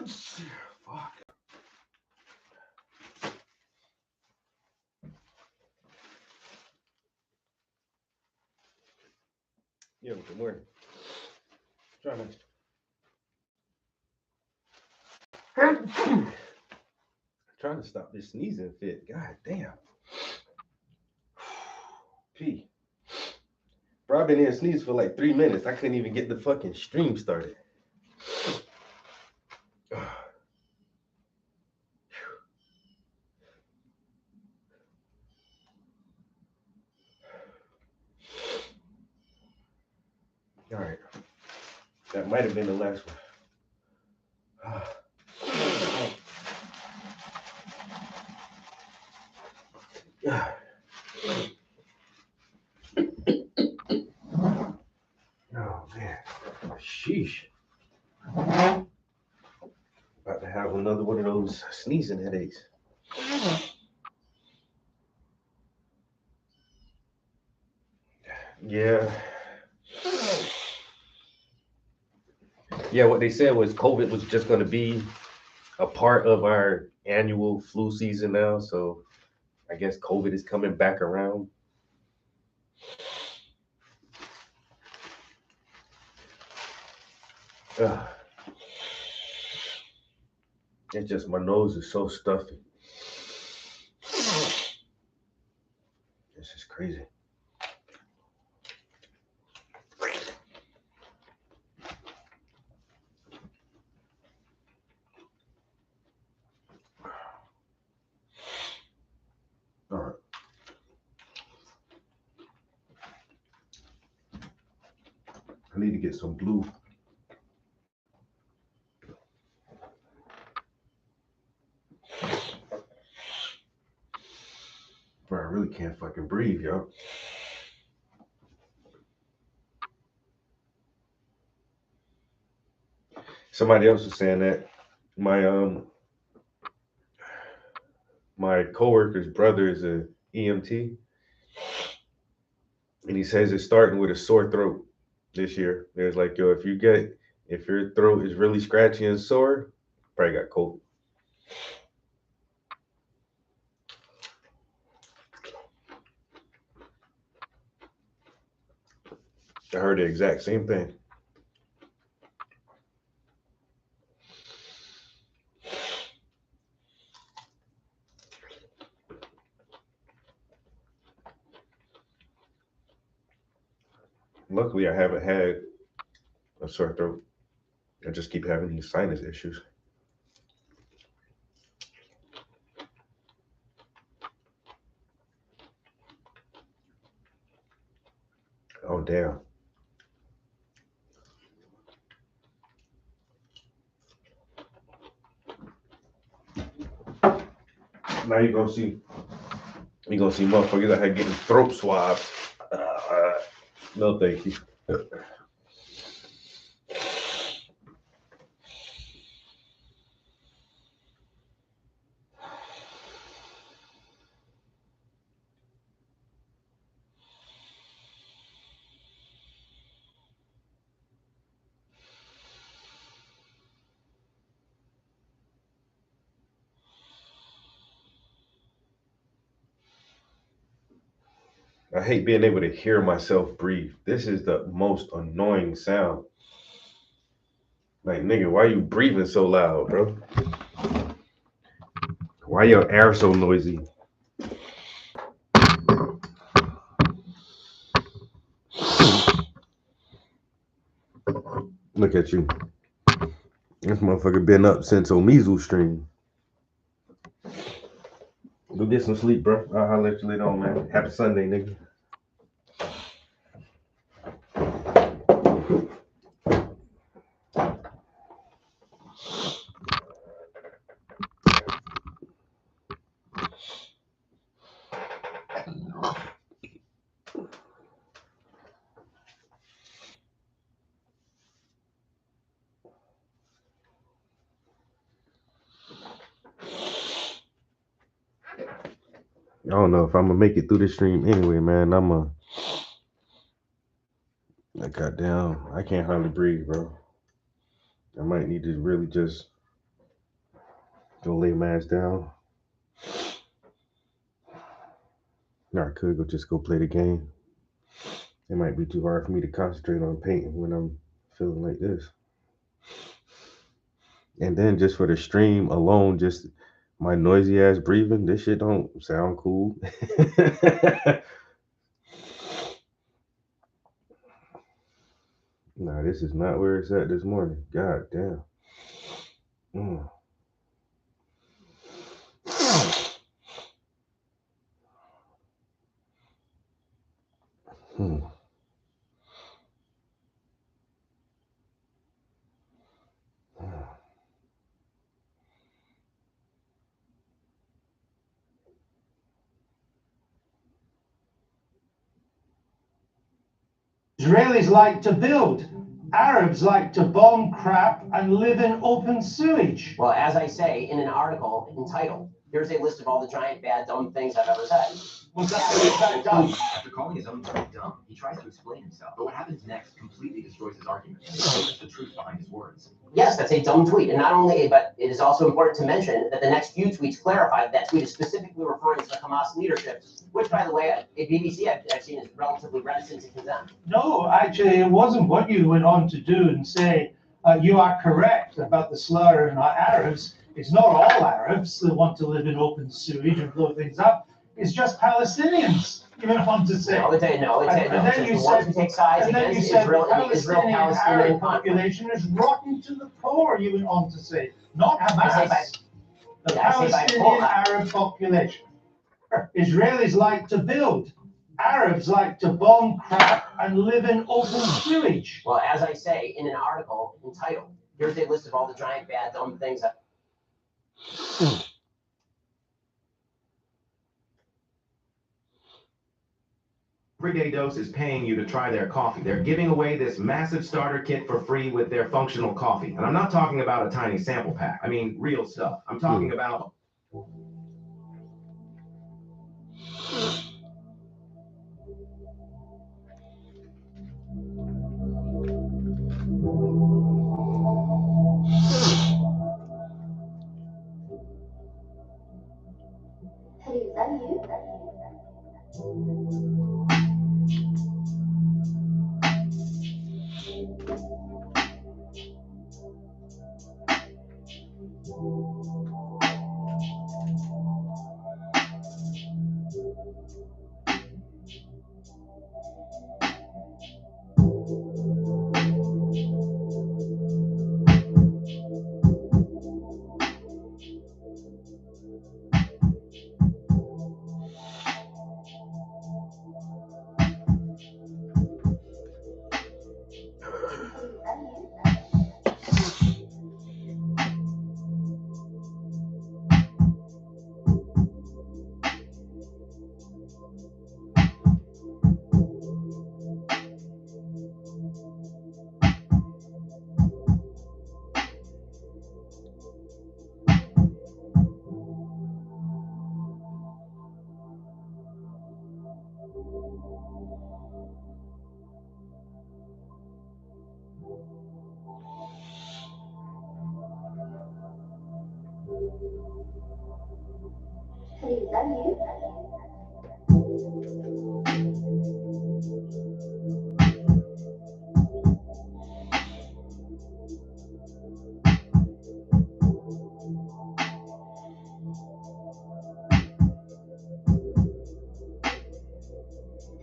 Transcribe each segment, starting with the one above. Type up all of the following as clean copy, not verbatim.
Fuck. Yeah, good morning. Trying to stop this sneezing fit. God damn. P. Bro, I've been here sneezing for like 3 minutes. I couldn't even get the fucking stream started. All right. That might have been the last one. Oh, man. Sheesh. About to have another one of those sneezing headaches. Yeah. Yeah, what they said was COVID was just going to be a part of our annual flu season now. So I guess COVID is coming back around. It's just my nose is so stuffy. This is crazy. All right. I need to get some blue. Bro, I really can't fucking breathe, yo. Somebody else was saying that my coworker's brother is a EMT, and he says it's starting with a sore throat this year. There's like, yo, if your throat is really scratchy and sore, probably got COVID. I heard the exact same thing. Luckily, I haven't had a sore throat. I just keep having these sinus issues. Oh, damn. Now you're gonna see motherfuckers out here getting throat swabs. No, thank you. I hate being able to hear myself breathe. This is the most annoying sound. Like, nigga, why you breathing so loud, bro? Why your air so noisy? Look at you. This motherfucker been up since Omizu stream. Go get some sleep, bro. I'll let you later on, man. Happy Sunday, nigga. I don't know if I'm gonna make it through the stream anyway, man. Goddamn, I can't hardly breathe, bro. I might need to really just Go lay my ass down. Or I could just go play the game. It might be too hard for me to concentrate on painting when I'm feeling like this. And then just for the stream alone, just my noisy ass breathing, this shit don't sound cool. Nah, this is not where it's at this morning. God damn. Mm. Hmm. Israelis like to build. Arabs like to bomb crap and live in open sewage. Well, as I say in an article entitled, here's a list of all the giant, bad, dumb things I've ever said. Was that dumb? After calling his own tweet dumb, he tries to explain himself. But what happens next completely destroys his argument. He shows the truth behind his words. Yes, that's a dumb tweet. And not only, but it is also important to mention that the next few tweets clarify that tweet is specifically referring to the Hamas leadership, which, by the way, at BBC I've seen is relatively reticent to condemn. No, actually, it wasn't what you went on to do and say, you are correct about the slur and Arabs. It's not all Arabs that want to live in open sewage and blow things up. It's just Palestinians, you went on to say. No, it's a no. And then you said, to take sides and then you against said Israel the and the Israel-Palestinian Palestinian conflict. population is rotten to the core, you went on to say. Not I say Hamas, the Palestinian Arab population. Israelis like to build. Arabs like to bomb crap and live in open sewage. Well, as I say in an article entitled, here's a list of all the giant, bad, dumb things that... Everyday Dose is paying you to try their coffee. They're giving away this massive starter kit for free with their functional coffee. And I'm not talking about a tiny sample pack. I mean, real stuff. I'm talking about... Hey, is that you? Hey, is that you?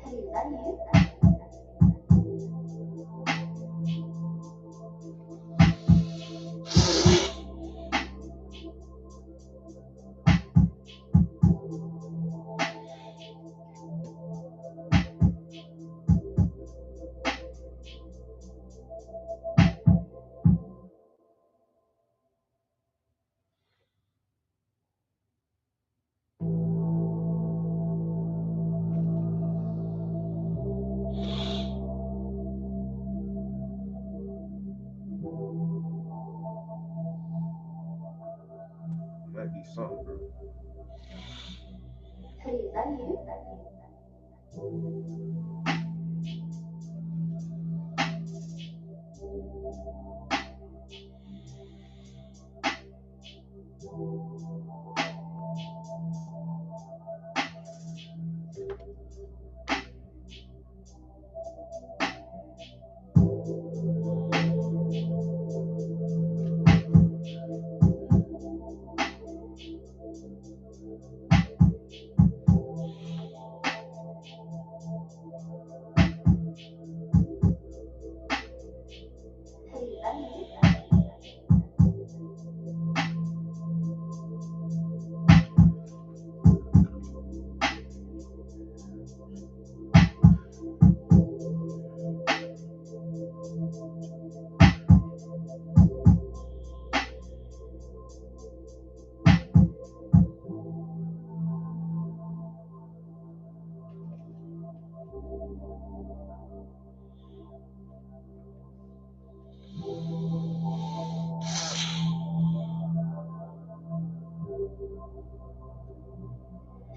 Hey, is that you? Might be something, bro. Hey, is that you?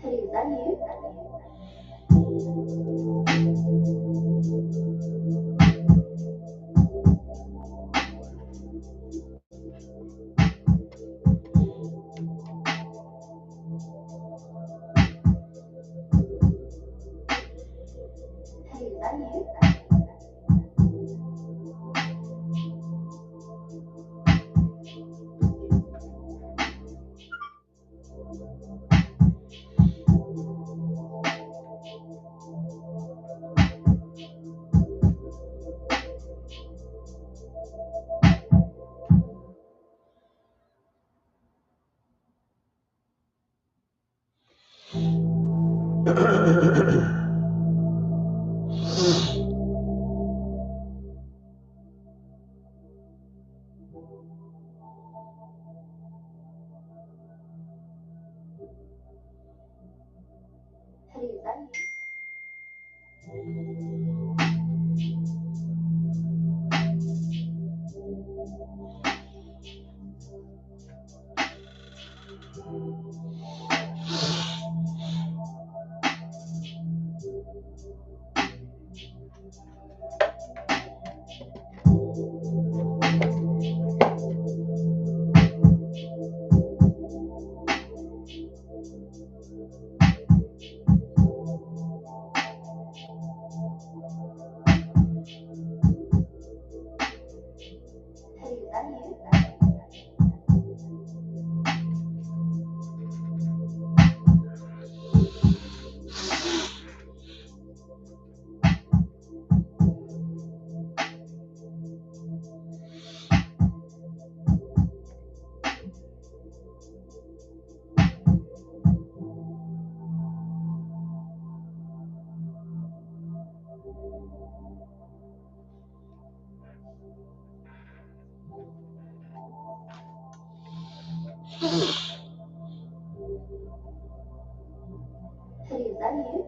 Harry, is that you? Harry, is that you? Harry, is that you? Harry, is that you? Harry, is that you? Harry, is that you?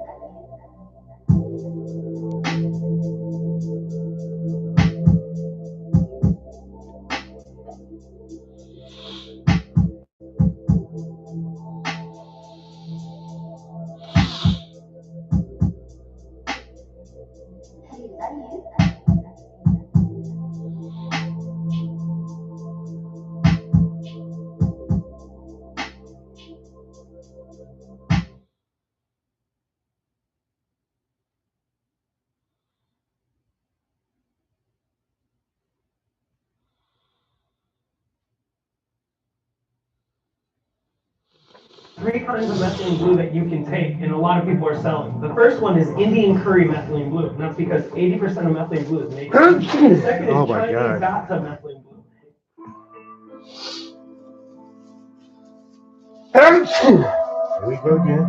Three kinds of methylene blue that you can take, and a lot of people are selling. The first one is Indian curry methylene blue, and that's because 80% of methylene blue is made. The second is Oh my Chinese God. bathtub methylene blue. Here we go again.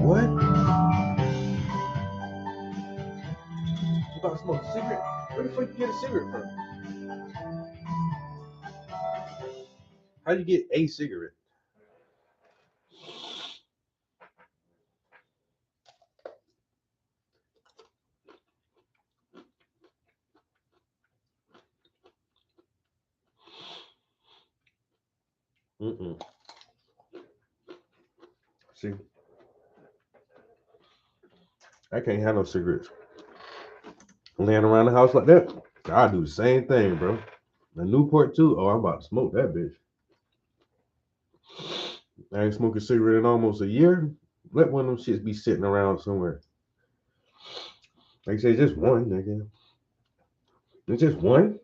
What? You about to smoke a cigarette? Where the fuck you get a cigarette from? How'd you get a cigarette? Mm-mm. See, I can't have no cigarettes. Laying around the house like that, I do the same thing, bro. The Newport too. Oh, I'm about to smoke that bitch. I ain't smoked a cigarette in almost a year. Let one of them shits be sitting around somewhere. Like I say, just one, nigga. It's just one.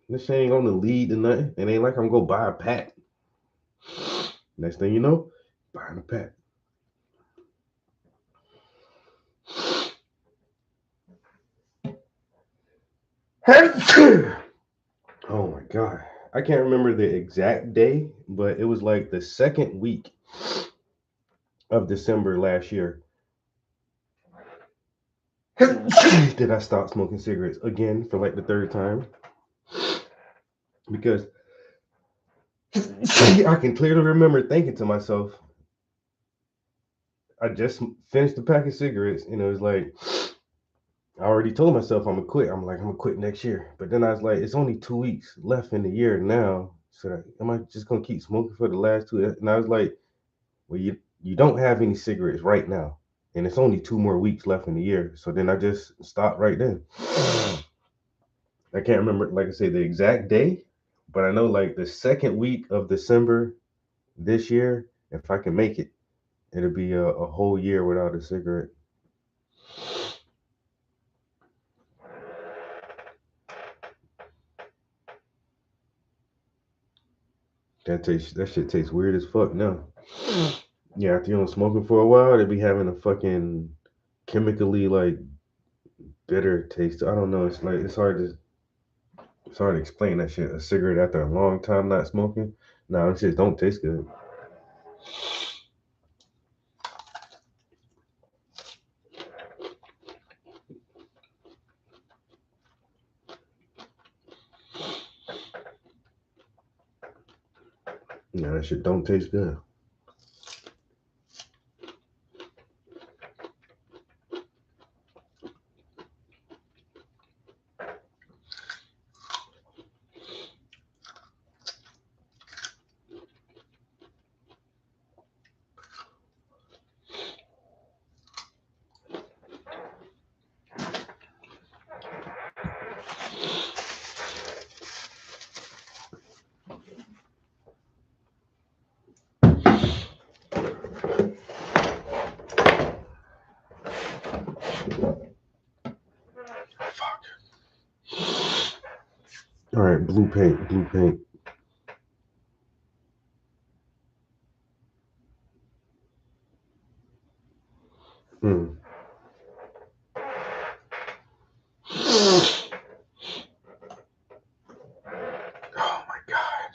This shit ain't gonna lead to nothing. It ain't like I'm gonna buy a pack. Next thing you know, buying a pack. Oh my god. I can't remember the exact day, but it was like the second week of December last year. Did I stop smoking cigarettes again for like the third time? Because I can clearly remember thinking to myself, I just finished a pack of cigarettes and it was like, I already told myself I'm gonna quit. I'm gonna quit next year. But then I was like, it's only 2 weeks left in the year now. So am I just gonna keep smoking for the last 2? And I was like, well, you don't have any cigarettes right now, and it's only 2 more weeks left in the year. So then I just stopped right then. I can't remember, like I say, the exact day, but I know like the second week of December this year, if I can make it, it'll be a whole year without a cigarette. That shit tastes weird as fuck now. Yeah, after you don't smoking for a while, they be having a fucking chemically like bitter taste. I don't know. It's like it's hard to explain that shit. A cigarette after a long time not smoking. No, it just don't taste good. Yeah, that shit don't taste good. All right, blue paint, blue paint. Hmm. Oh my God.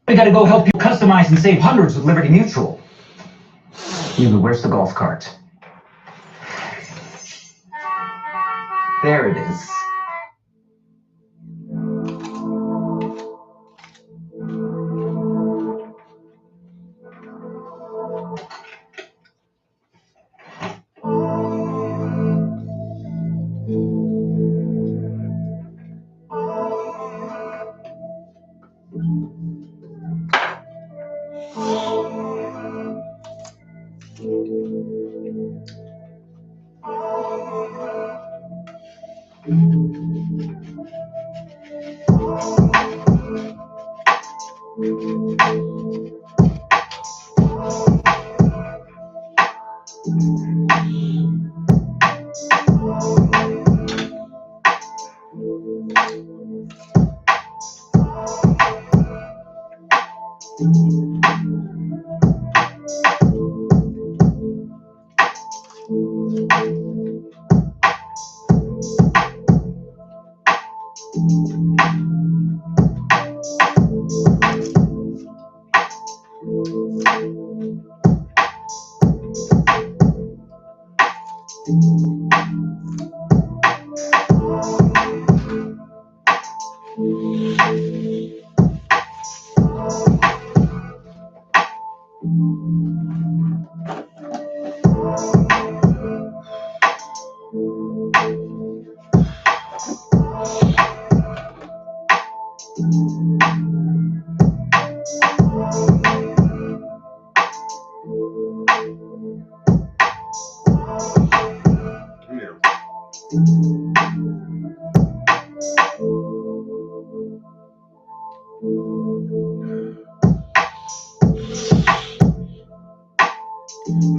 We gotta go help you customize and save hundreds with Liberty Mutual. Lulu, where's the golf cart? There it is.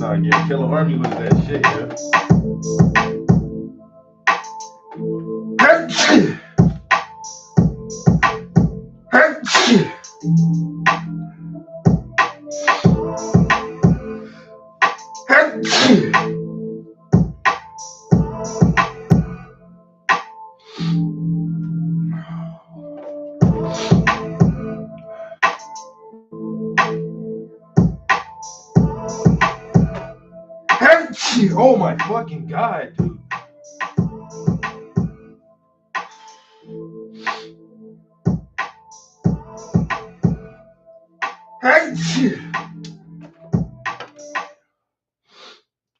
Nah, yeah, Killer Army was that shit, yeah. Oh my fucking God, dude.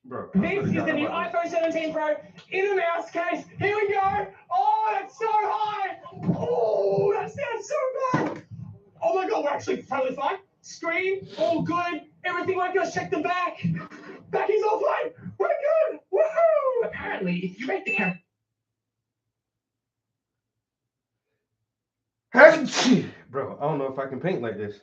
Bro, This is the new iPhone 17 Pro in a mouse case. Here we go. Oh, that's so high. Oh, that sounds so bad. Oh my God, we're actually totally fine. Screen, all good. Everything like us. Check the back. Back is all fine. We're good. Woohoo! Apparently, if you make the camera. Bro, I don't know if I can paint like this.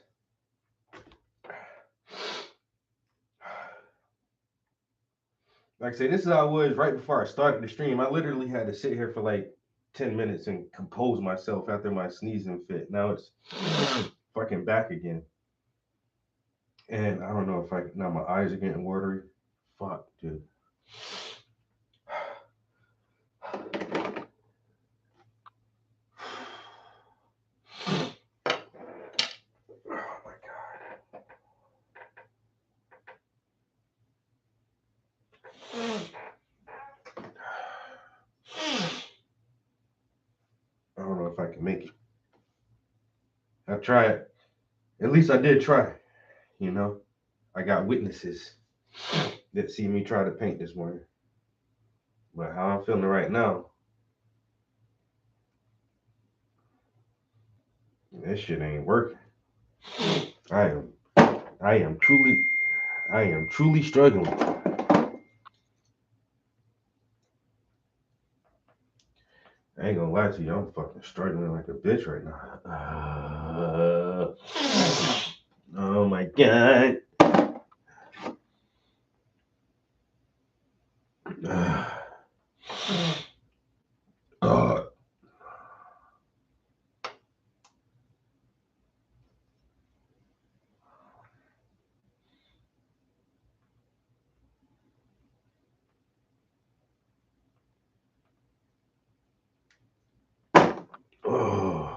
Like I say, this is how I was right before I started the stream. I literally had to sit here for like 10 minutes and compose myself after my sneezing fit. Now it's fucking back again. And I don't know if now my eyes are getting watery. Fuck, dude. Oh my God. I don't know if I can make it. I tried. At least I did try. You know, I got witnesses that see me try to paint this morning. But how I'm feeling right now, this shit ain't working. I am truly struggling. I ain't gonna lie to you, I'm fucking struggling like a bitch right now. Oh my god. God. Oh. Oh.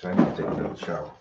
So I need to take another shower.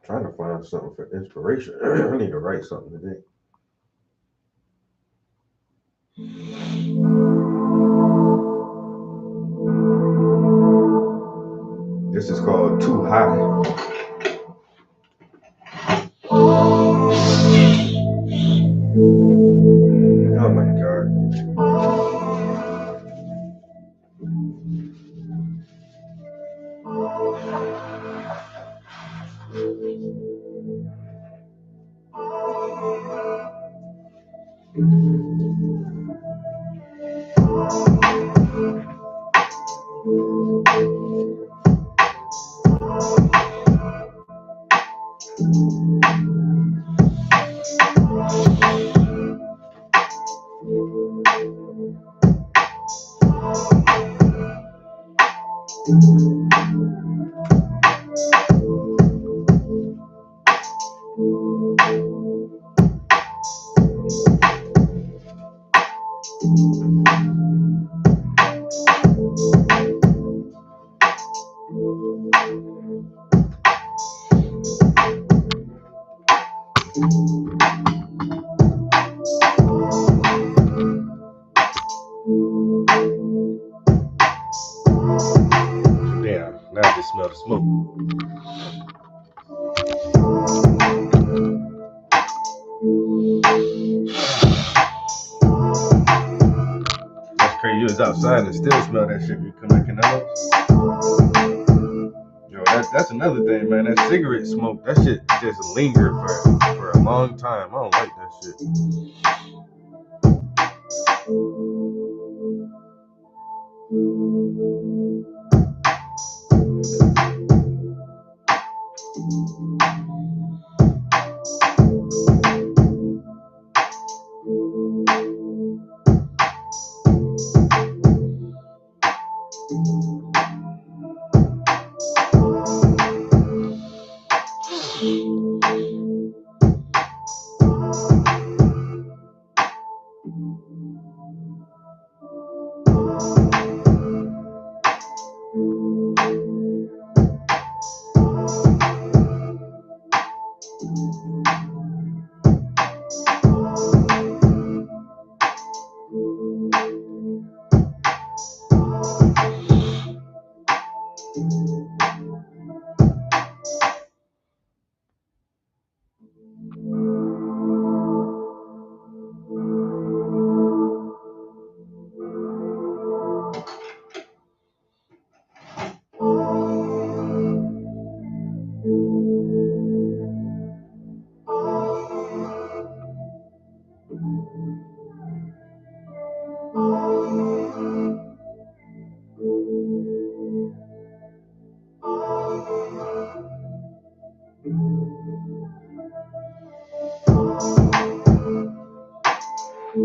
Trying to find something for inspiration. I need to write something today. This is called Too High. Oh my god. Damn, now I just smell the smoke. That's crazy. You was outside and still smell that shit when you come back in the house. Yo, that's another thing, man. That cigarette smoke, that shit just linger for a long time. I don't like that shit. Hey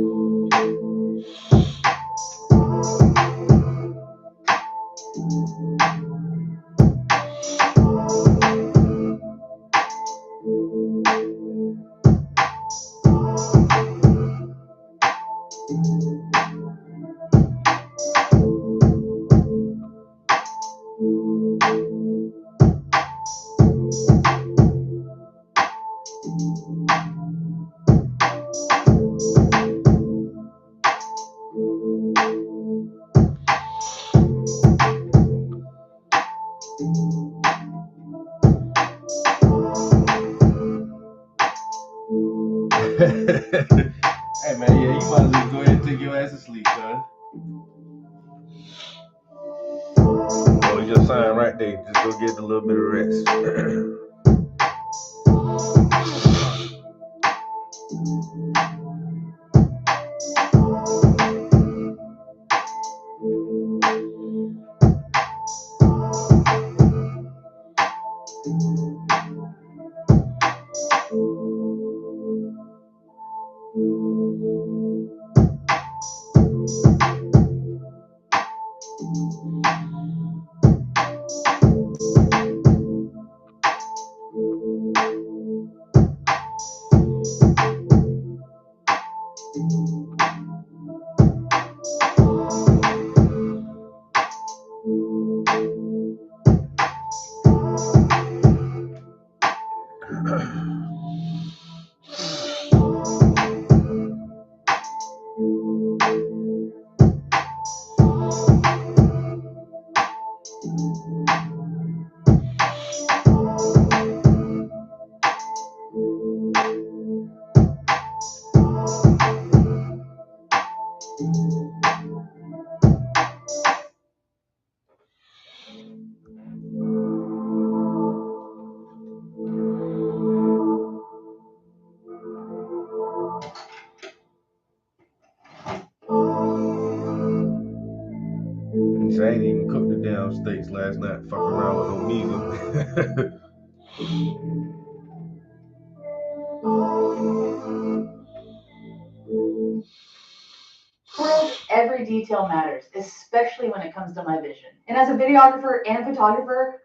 man, yeah, you might as well go ahead and take your ass to sleep, son. Oh, your sign right there. Just go get a little bit of rest. I ain't even cooked the damn steaks last night. Fucking around with no meat. Every detail matters, especially when it comes to my vision. And as a videographer and photographer,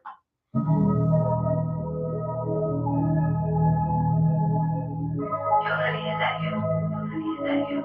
Honey, is that you? Honey, is that you?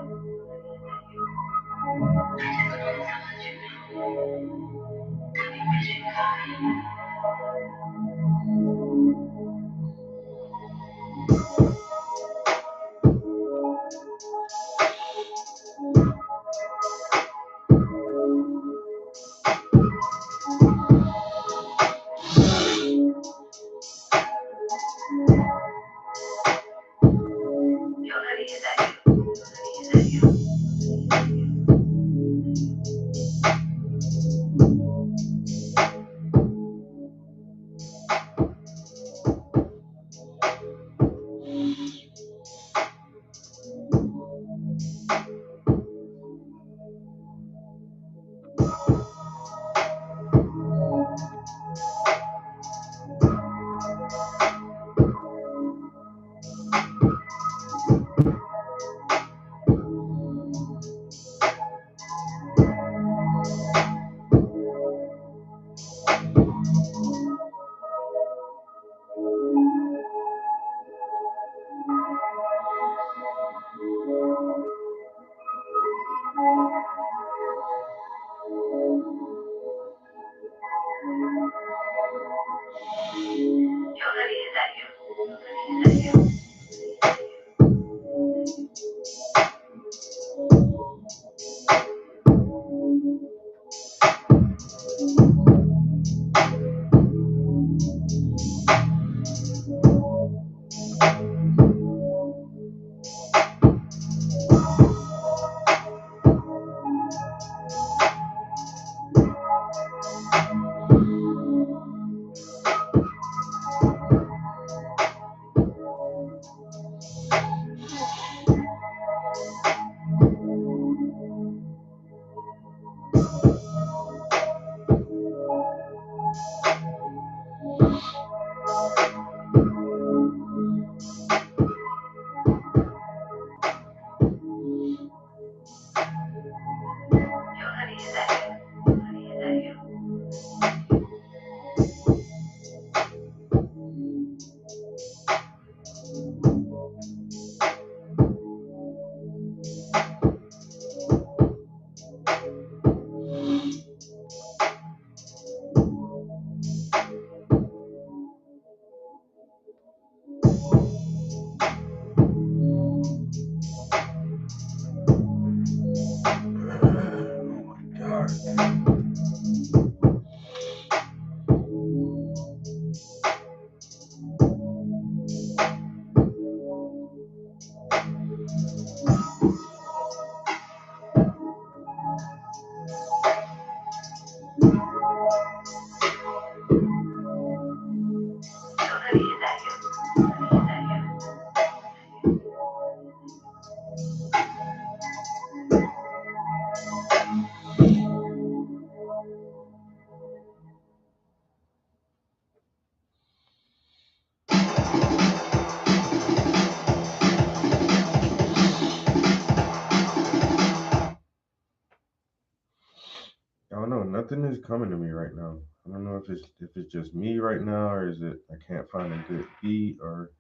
don't know. Nothing is coming to me right now. I don't know if it's just me right now, or is it I can't find a good beat, or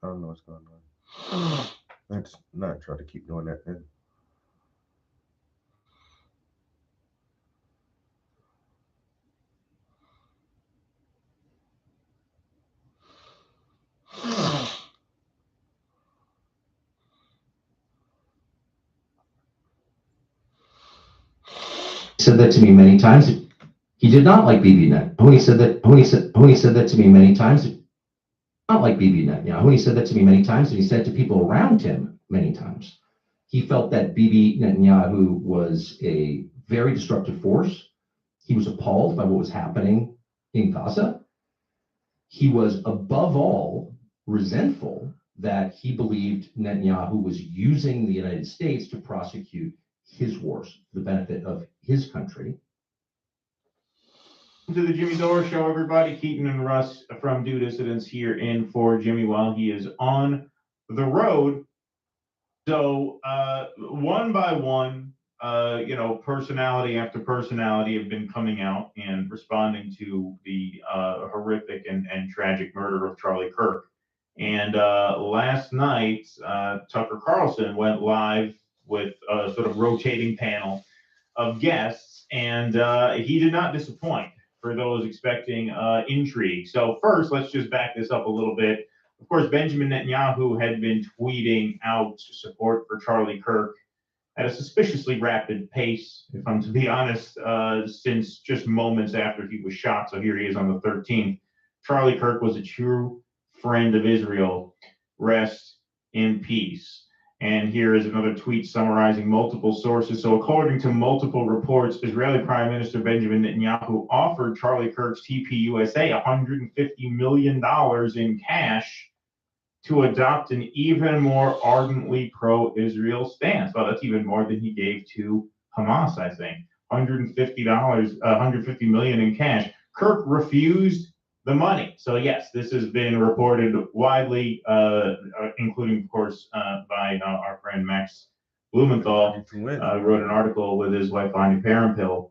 I don't know what's going on. Let's not try to keep doing that then. Said that to me many times. He did not like Bibi Netanyahu said that to me many times. Not like Bibi Netanyahu. He said that to me many times, and he said to people around him many times. He felt that Bibi Netanyahu was a very destructive force. He was appalled by what was happening in Gaza. He was above all resentful that he believed Netanyahu was using the United States to prosecute his wars for the benefit of his country. To the Jimmy Dore Show, everybody. Keaton and Russ from Due Dissidents here in for Jimmy while he is on the road. So one by one, personality after personality have been coming out and responding to the horrific and tragic murder of Charlie Kirk. And last night, Tucker Carlson went live with a sort of rotating panel of guests, and he did not disappoint for those expecting intrigue. So first, let's just back this up a little bit. Of course, Benjamin Netanyahu had been tweeting out support for Charlie Kirk at a suspiciously rapid pace, if I'm to be honest, since just moments after he was shot. So here he is on the 13th. Charlie Kirk was a true friend of Israel. Rest in peace. And here is another tweet summarizing multiple sources. So according to multiple reports, Israeli Prime Minister Benjamin Netanyahu offered Charlie Kirk's TPUSA $150 million in cash to adopt an even more ardently pro-Israel stance. Well, that's even more than he gave to Hamas, I think. $150 million in cash. Kirk refused the money. So yes, this has been reported widely, including, of course, by our friend Max Blumenthal, wrote an article with his wife, Anya Parampil,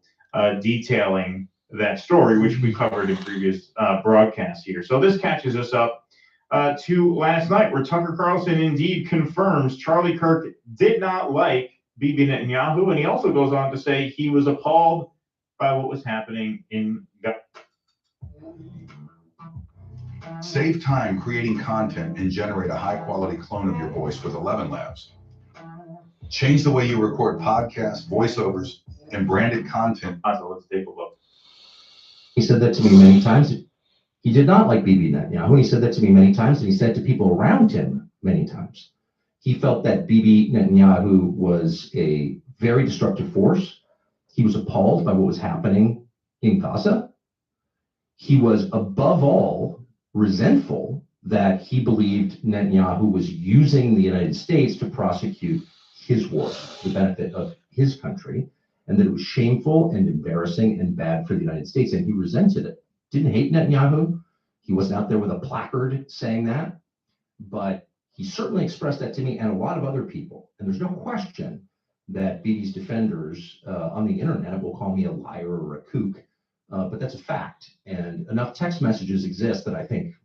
detailing that story, which we covered in previous broadcasts here. So this catches us up to last night, where Tucker Carlson indeed confirms Charlie Kirk did not like Bibi Netanyahu, and he also goes on to say he was appalled by what was happening in Gaza. Save time creating content and generate a high-quality clone of your voice with 11 Labs. Change the way you record podcasts, voiceovers, and branded content. So let's take a look. He said that to me many times. He did not like Bibi Netanyahu. He said that to me many times, and he said to people around him many times. He felt that Bibi Netanyahu was a very destructive force. He was appalled by what was happening in Gaza. He was above all resentful that he believed Netanyahu was using the United States to prosecute his war for the benefit of his country, and that it was shameful and embarrassing and bad for the United States, and he resented it. Didn't hate Netanyahu. He wasn't out there with a placard saying that, but he certainly expressed that to me and a lot of other people. And there's no question that Bibi's defenders on the internet will call me a liar or a kook, but that's a fact. And enough text messages exist that I think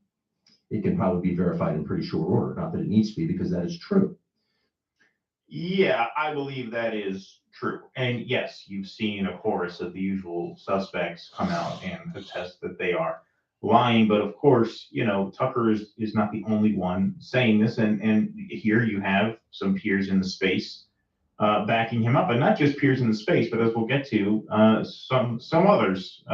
it can probably be verified in pretty short order. Not that it needs to be, because that is true. Yeah, I believe that is true. And yes, you've seen a chorus of the usual suspects come out and attest that they are lying. But of course, Tucker is not the only one saying this. And here you have some peers in the space backing him up. And not just peers in the space, but as we'll get to, some others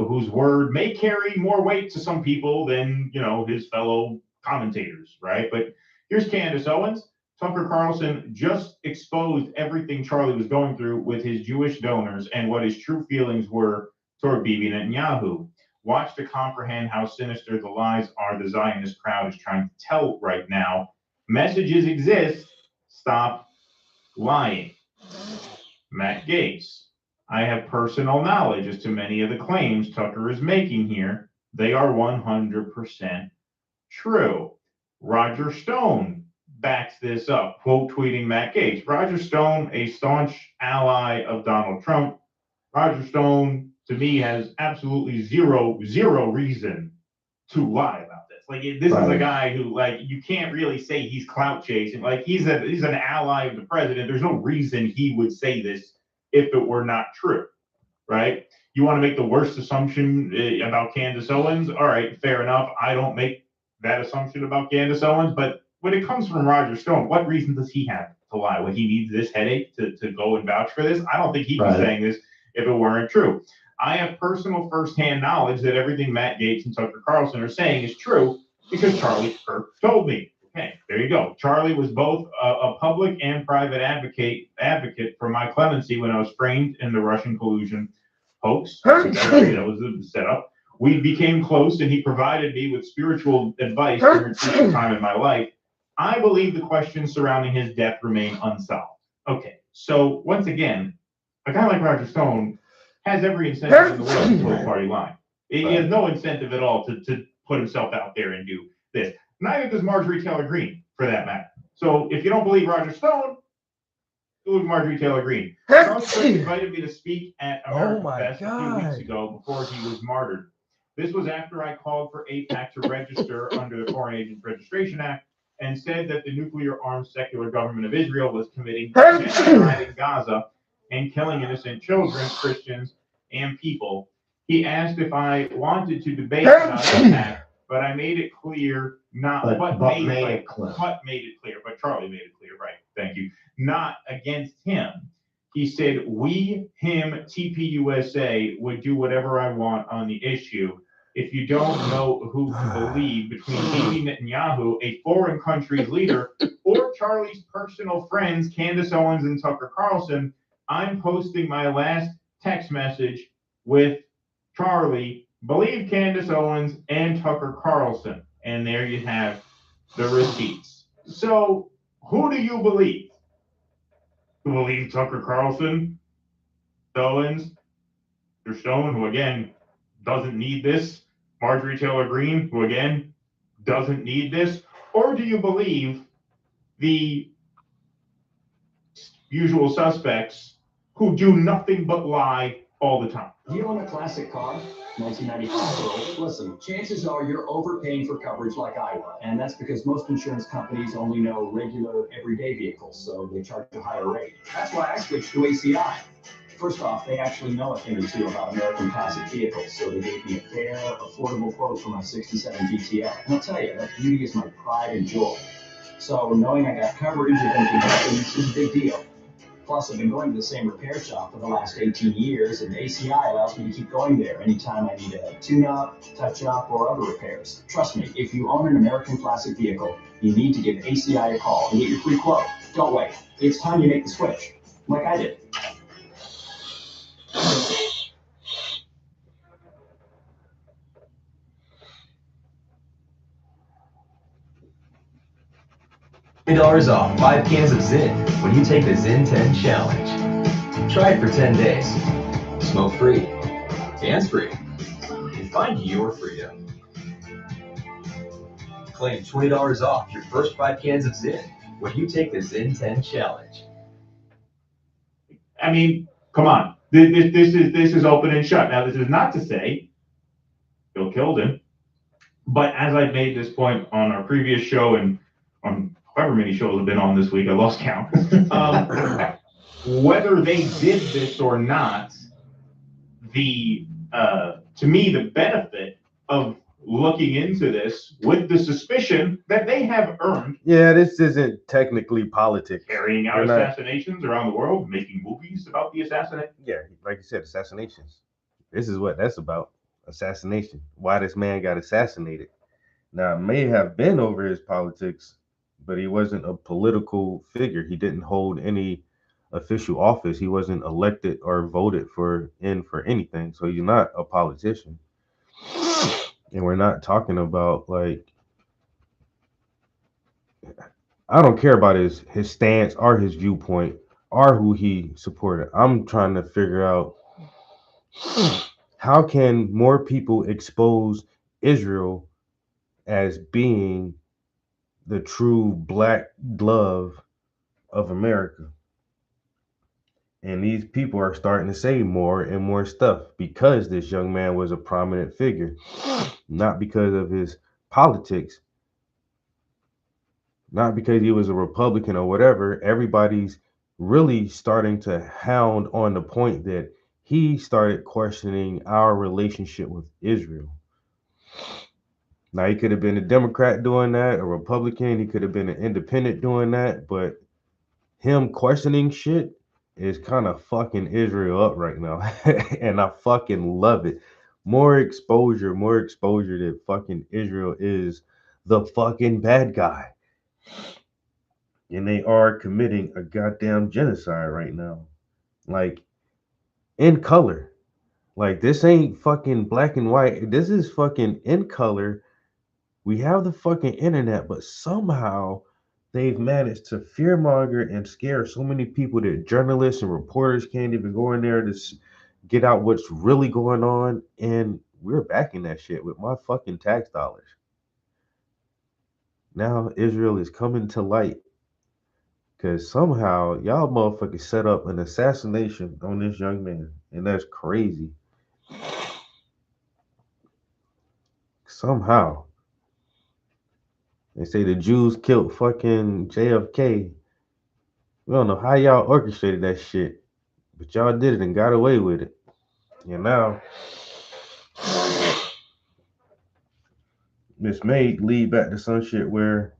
whose word may carry more weight to some people than, his fellow commentators, right? But here's Candace Owens. Tucker Carlson just exposed everything Charlie was going through with his Jewish donors and what his true feelings were toward Bibi Netanyahu. Watch to comprehend how sinister the lies are the Zionist crowd is trying to tell right now. Messages exist. Stop lying. Matt Gaetz. I have personal knowledge as to many of the claims Tucker is making here. They are 100% true. Roger Stone backs this up, quote tweeting Matt Gaetz. Roger Stone, a staunch ally of Donald Trump. Roger Stone to me, has absolutely zero reason to lie about this. Like, this is a guy who, like, you can't really say he's clout chasing. Like, he's an ally of the president. There's no reason he would say this if it were not true, right? You want to make the worst assumption about Candace Owens? All right, fair enough. I don't make that assumption about Candace Owens, but when it comes from Roger Stone, what reason does he have to lie? When he needs this headache to go and vouch for this? I don't think he'd be saying this if it weren't true. I have personal firsthand knowledge that everything Matt Gaetz and Tucker Carlson are saying is true because Charlie Kirk told me. Okay, there you go. Charlie was both a public and private advocate for my clemency when I was framed in the Russian collusion hoax. That was the setup. We became close, and he provided me with spiritual advice during a crucial time in my life. I believe the questions surrounding his death remain unsolved. Okay, so once again, a guy like Roger Stone has every incentive in the world to toe the party line. He has no incentive at all to put himself out there and do this. Neither does Marjorie Taylor Greene, for that matter. So if you don't believe Roger Stone, believe Marjorie Taylor Greene. Charles Kirk invited me to speak at American Fest a few weeks ago before he was martyred. This was after I called for AIPAC to register under the Foreign Agents Registration Act and said that the nuclear-armed secular government of Israel was committing genocide in Gaza and killing innocent children, Christians, and people. He asked if I wanted to debate about AIPAC, but I made it clear but Charlie made it clear, right? Thank you. Not against him. He said, we, him, TPUSA would do whatever I want on the issue. If you don't know who to believe between Bibi Netanyahu, a foreign country's leader, or Charlie's personal friends, Candace Owens and Tucker Carlson, I'm posting my last text message with Charlie. Believe Candace Owens and Tucker Carlson. And there you have the receipts. So who do you believe? You believe Tucker Carlson, Owens, Mr. Stone, who again doesn't need this, Marjorie Taylor Greene, who again doesn't need this, or do you believe the usual suspects who do nothing but lie all the time? You own a classic car, 1995. Listen, chances are you're overpaying for coverage like I will, and that's because most insurance companies only know regular, everyday vehicles, so they charge a higher rate. That's why I switched to ACI. First off, they actually know a thing or two about American classic vehicles, so they gave me a fair, affordable quote for my 67 GTL. And I'll tell you, that beauty is my pride and joy. So knowing I got coverage if anything happens is a big deal. Plus, I've been going to the same repair shop for the last 18 years, and ACI allows me to keep going there anytime I need a tune-up, touch-up, or other repairs. Trust me, if you own an American classic vehicle, you need to give ACI a call and get your free quote. Don't wait. It's time you make the switch, like I did. $20 off 5 cans of Zyn when you take the Zyn 10 challenge. Try it for 10 days. Smoke free, hands free, and find your freedom. Claim $20 off your first 5 cans of Zyn when you take the Zyn 10 challenge. I mean, come on. This is open and shut. Now, this is not to say Bill killed him, but as I've made this point on our previous show and on however many shows have been on this week, I lost count. Whether they did this or not, to me, the benefit of looking into this with the suspicion that they have earned. Yeah, this isn't technically politics. Carrying out assassinations around the world, making movies about the assassination. Yeah, like you said, assassinations. This is what that's about. Assassination. Why this man got assassinated. Now, it may have been over his politics, but he wasn't a political figure. He didn't hold any official office. He wasn't elected or voted for anything. So he's not a politician. And we're not talking about, like, I don't care about his stance or his viewpoint or who he supported. I'm trying to figure out how can more people expose Israel as being the true black glove of America. And these people are starting to say more and more stuff because this young man was a prominent figure, not because of his politics, not because he was a Republican or whatever. Everybody's really starting to hound on the point that he started questioning our relationship with Israel. Now, he could have been a Democrat doing that, a Republican, he could have been an independent doing that, but him questioning shit is kind of fucking Israel up right now. And I fucking love it. More exposure that fucking Israel is the fucking bad guy. And they are committing a goddamn genocide right now. Like, in color. Like, this ain't fucking black and white. This is fucking in color. We have the fucking internet, but somehow they've managed to fearmonger and scare so many people that journalists and reporters can't even go in there to get out what's really going on. And we're backing that shit with my fucking tax dollars. Now Israel is coming to light because somehow y'all motherfuckers set up an assassination on this young man. And that's crazy. Somehow. They say the Jews killed fucking JFK. We don't know how y'all orchestrated that shit, but y'all did it and got away with it. And now, this may lead back to some shit where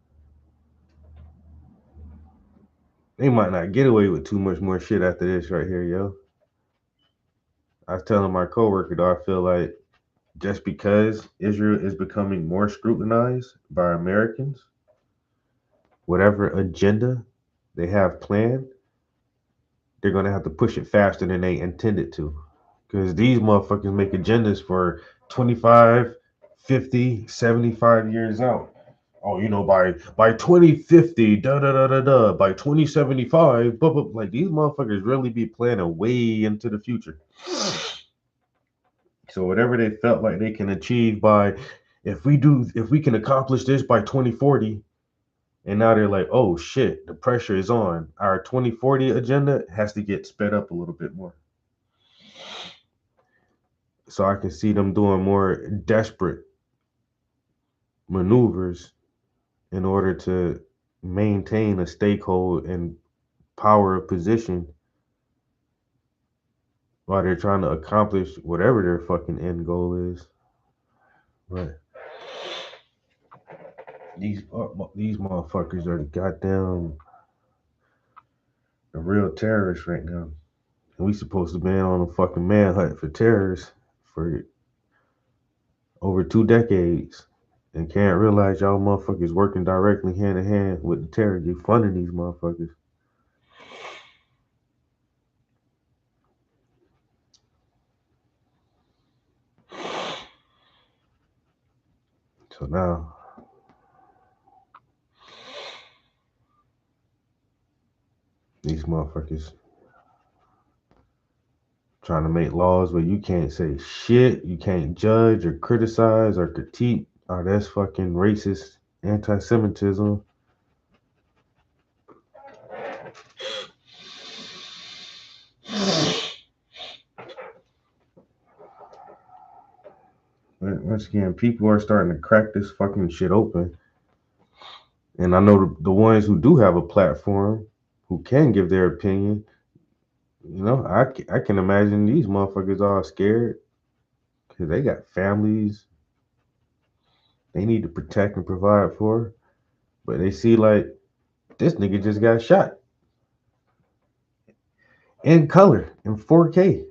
they might not get away with too much more shit after this right here, yo. I was telling my coworker, though, I feel like just because Israel is becoming more scrutinized by Americans, whatever agenda they have planned, they're going to have to push it faster than they intended to. Because these motherfuckers make agendas for 25, 50, 75 years out. Oh, you know, by 2050, by 2075, like these motherfuckers really be planning way into the future. So whatever they felt like they can achieve by, if we can accomplish this by 2040, and now they're like, oh shit, the pressure is on. Our 2040 agenda has to get sped up a little bit more. So I can see them doing more desperate maneuvers in order to maintain a stakehold and power of position while they're trying to accomplish whatever their fucking end goal is. But these motherfuckers are the real terrorists right now. And we supposed to be on a fucking manhunt for terrorists for over 2 decades and can't realize y'all motherfuckers working directly hand in hand with the terrorists. You funding these motherfuckers. So now these motherfuckers trying to make laws where you can't say shit, you can't judge or criticize or critique. Oh, that's fucking racist anti-Semitism. But once again, people are starting to crack this fucking shit open. And I know the ones who do have a platform, who can give their opinion, you know, I can imagine these motherfuckers all scared because they got families they need to protect and provide for. But they see like, this nigga just got shot in color in 4K.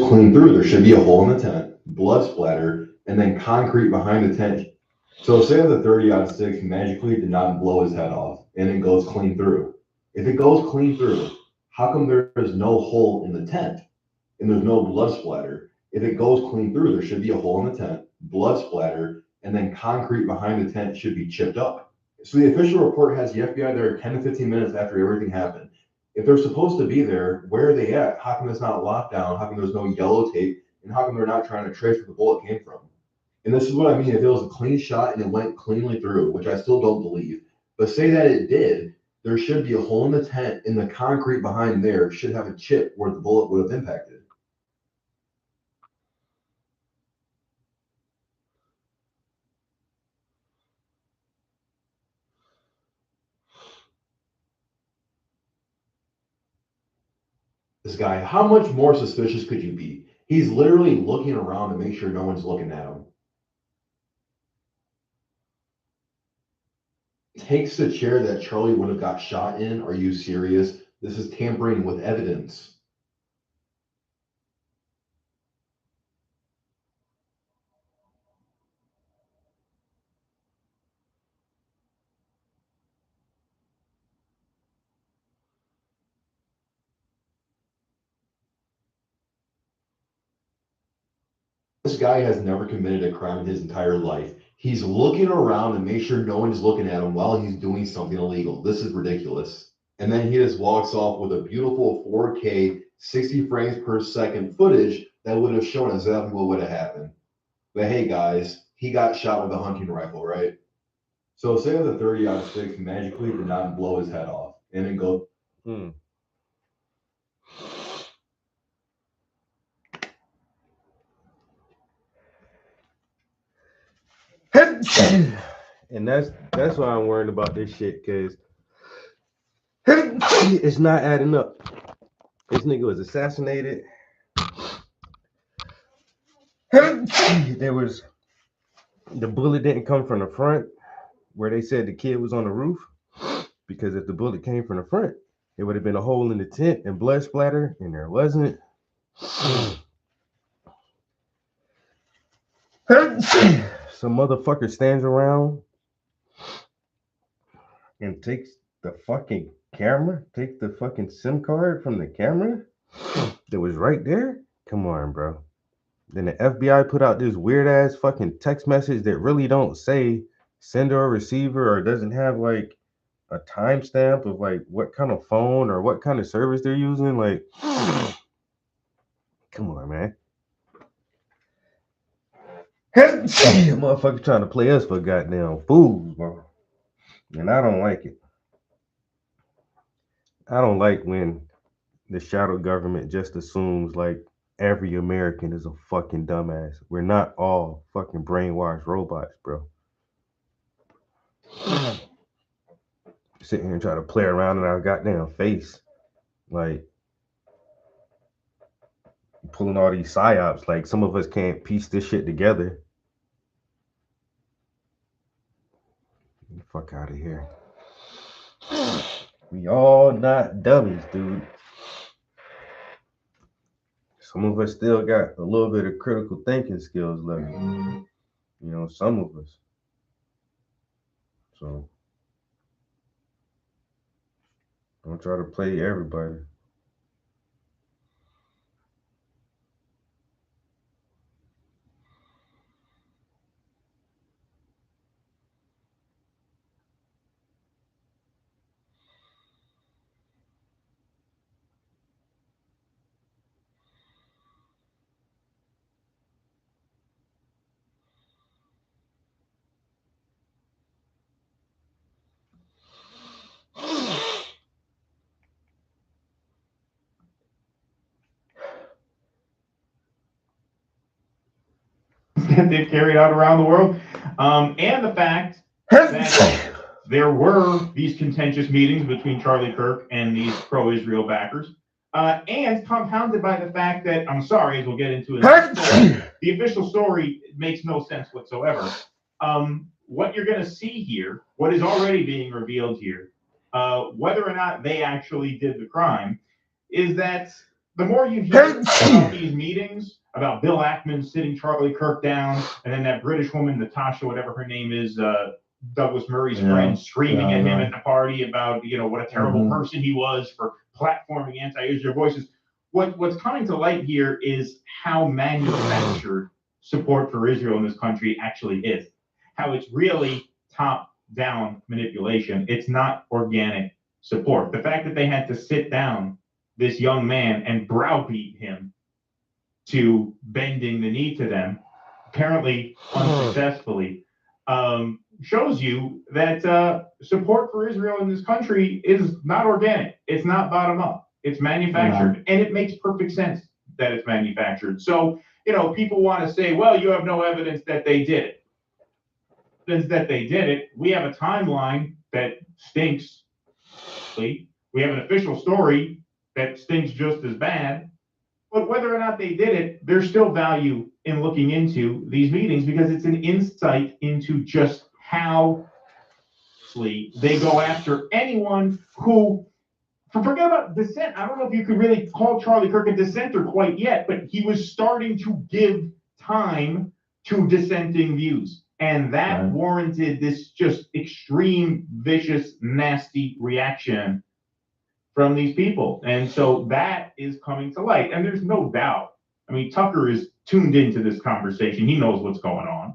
clean through, there should be a hole in the tent, blood splatter, and then concrete behind the tent. So say that the 30-06 magically did not blow his head off and it goes clean through. If it goes clean through, how come there is no hole in the tent and there's no blood splatter? If it goes clean through, there should be a hole in the tent, blood splatter, and then concrete behind the tent should be chipped up. So the official report has the FBI there 10 to 15 minutes after everything happened. If they're supposed to be there, where are they at? How come it's not locked down? How come there's no yellow tape? And how come they're not trying to trace where the bullet came from? And this is what I mean. If it was a clean shot and it went cleanly through, which I still don't believe, but say that it did, there should be a hole in the tent and the concrete behind there should have a chip where the bullet would have impacted. This guy, how much more suspicious could you be? He's literally looking around to make sure no one's looking at him. Takes the chair that Charlie would have got shot in. Are you serious? This is tampering with evidence. This guy has never committed a crime in his entire life. He's looking around to make sure no one is looking at him while he's doing something illegal. This is ridiculous. And then he just walks off with a beautiful 4K, 60 frames per second footage that would have shown exactly what would have happened. But hey, guys, he got shot with a hunting rifle, right? So say that the 30-06 magically did not blow his head off and it goes. And that's why I'm worried about this shit, because it's not adding up. This nigga was assassinated. There was the bullet didn't come from the front where they said the kid was on the roof, because if the bullet came from the front, it would have been a hole in the tent and blood splatter, and there wasn't. Some motherfucker stands around and takes the fucking camera, takes the fucking SIM card from the camera that was right there. Come on, bro. Then the FBI put out this weird ass fucking text message that really don't say sender or receiver, or doesn't have like a timestamp of like what kind of phone or what kind of service they're using. Like, come on, man. Motherfucker trying to play us for goddamn fools, bro. And I don't like it. I don't like when the shadow government just assumes like every American is a fucking dumbass. We're not all fucking brainwashed robots, bro. Sit here and try to play around in our goddamn face. Like, pulling all these psyops. Like, some of us can't piece this shit together. Get the fuck out of here. We all not dummies, dude. Some of us still got a little bit of critical thinking skills left. You know, some of us. So, don't try to play everybody. That they've carried out around the world, and the fact that there were these contentious meetings between Charlie Kirk and these pro-Israel backers, and compounded by the fact that, I'm sorry, as we'll get into it, the official story makes no sense whatsoever. What you're going to see here, what is already being revealed here, whether or not they actually did the crime, is that the more you hear about these meetings, about Bill Ackman sitting Charlie Kirk down, and then that British woman, Natasha, whatever her name is, Douglas Murray's friend, screaming at him at the party about, what a terrible person he was for platforming anti-Israel voices. What's coming to light here is how manufactured support for Israel in this country actually is. How it's really top-down manipulation. It's not organic support. The fact that they had to sit down this young man and browbeat him to bending the knee to them, apparently unsuccessfully, shows you that support for Israel in this country is not organic. It's not bottom up. It's manufactured, and it makes perfect sense that it's manufactured. So, people want to say, well, you have no evidence that they did it. Evidence that they did it. We have a timeline that stinks. We have an official story that stinks just as bad. But whether or not they did it, there's still value in looking into these meetings because it's an insight into just how they go after anyone who, forget about dissent. I don't know if you could really call Charlie Kirk a dissenter quite yet, but he was starting to give time to dissenting views. And that warranted this just extreme, vicious, nasty reaction from these people. And so that is coming to light. And there's no doubt. I mean, Tucker is tuned into this conversation. He knows what's going on.